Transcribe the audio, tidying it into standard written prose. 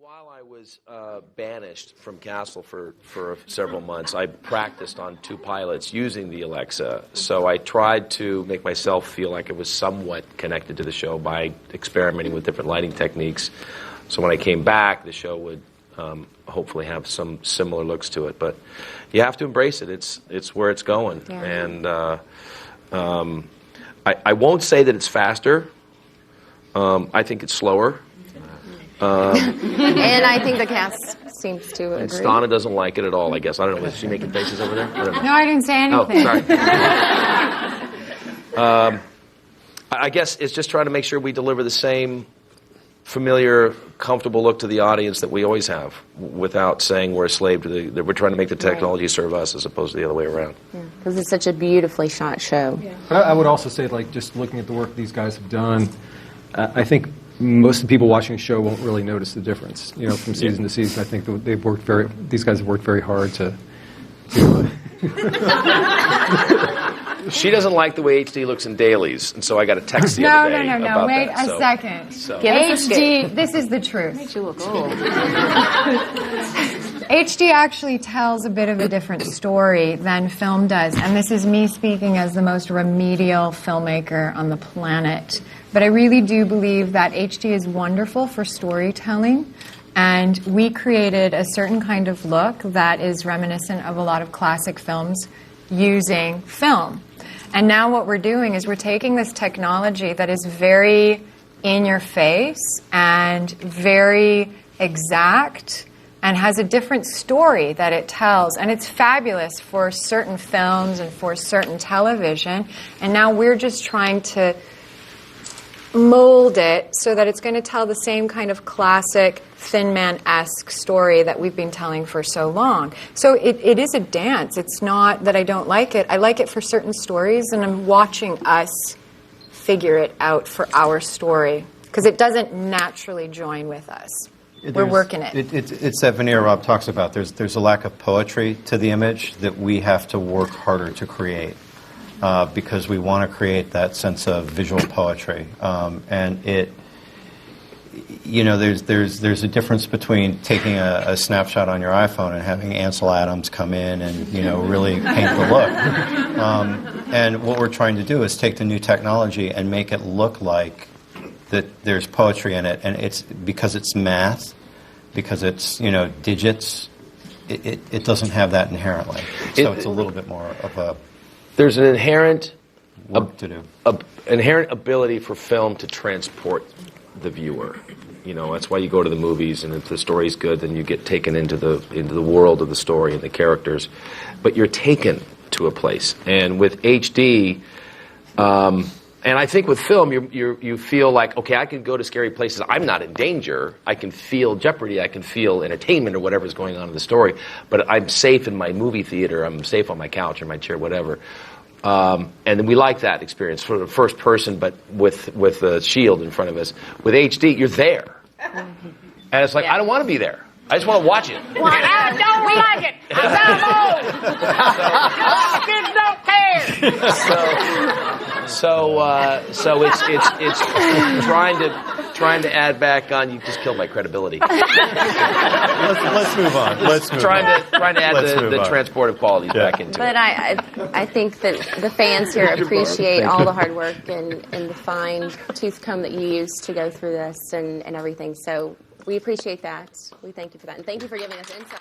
While I was banished from Castle for several months, I practiced on 2 pilots using the Alexa. So I tried to make myself feel like it was somewhat connected to the show by experimenting with different lighting techniques. So when I came back, the show would hopefully have some similar looks to it. But you have to embrace it. It's where it's going. Yeah. And I won't say that it's faster. I think it's slower. And I think the cast seems to agree. And Stana doesn't like it at all, I guess. I don't know. Is she making faces over there? I don't know. No, I didn't say anything. Oh, sorry. I guess it's just trying to make sure we deliver the same familiar, comfortable look to the audience that we always have, without saying we're a slave to that we're trying to make the technology serve us as opposed to the other way around. Because it's such a beautifully shot show. Yeah. I would also say, like, just looking at the work these guys have done, I think most of the people watching the show won't really notice the difference, you know, from season to season. I think these guys have worked very hard to She doesn't like the way HD looks in dailies, and so I got a text the other day about No, wait that. a second. So. HD, this is the truth. Makes you look old. HD actually tells a bit of a different story than film does, and this is me speaking as the most remedial filmmaker on the planet. But I really do believe that HD is wonderful for storytelling, and we created a certain kind of look that is reminiscent of a lot of classic films using film. And now what we're doing is we're taking this technology that is very in your face and very exact and has a different story that it tells. And it's fabulous for certain films and for certain television. And now we're just trying to mold it so that it's going to tell the same kind of classic Thin Man-esque story that we've been telling for so long. So it is a dance. It's not that I don't like it. I like it for certain stories, and I'm watching us figure it out for our story because it doesn't naturally join with us. We're working it. It's that veneer Rob talks about. There's a lack of poetry to the image that we have to work harder to create. Because we want to create that sense of visual poetry, and there's a difference between taking a snapshot on your iPhone and having Ansel Adams come in and really paint the look. And what we're trying to do is take the new technology and make it look like that there's poetry in it, and it's because it's math, because it's digits. It doesn't have that inherently, so it's a little bit more of a. There's an inherent inherent ability for film to transport the viewer. That's why you go to the movies, and if the story's good, then you get taken into the world of the story and the characters. But you're taken to a place. And with HD, and I think with film, you feel like, okay, I can go to scary places. I'm not in danger. I can feel jeopardy. I can feel entertainment or whatever's going on in the story. But I'm safe in my movie theater. I'm safe on my couch or my chair, whatever. And then we like that experience for the first person, but with a shield in front of us. With HD, you're there. And it's like, I don't want to be there. I just want to watch it. Well, I don't like it. I'm old. Kids don't care. So it's trying to add back on. You just killed my credibility. Let's move on. Trying to add the transportive qualities back into but it. But I think that the fans here appreciate all the hard work and the fine tooth comb that you use to go through this and everything. So we appreciate that. We thank you for that. And thank you for giving us insight.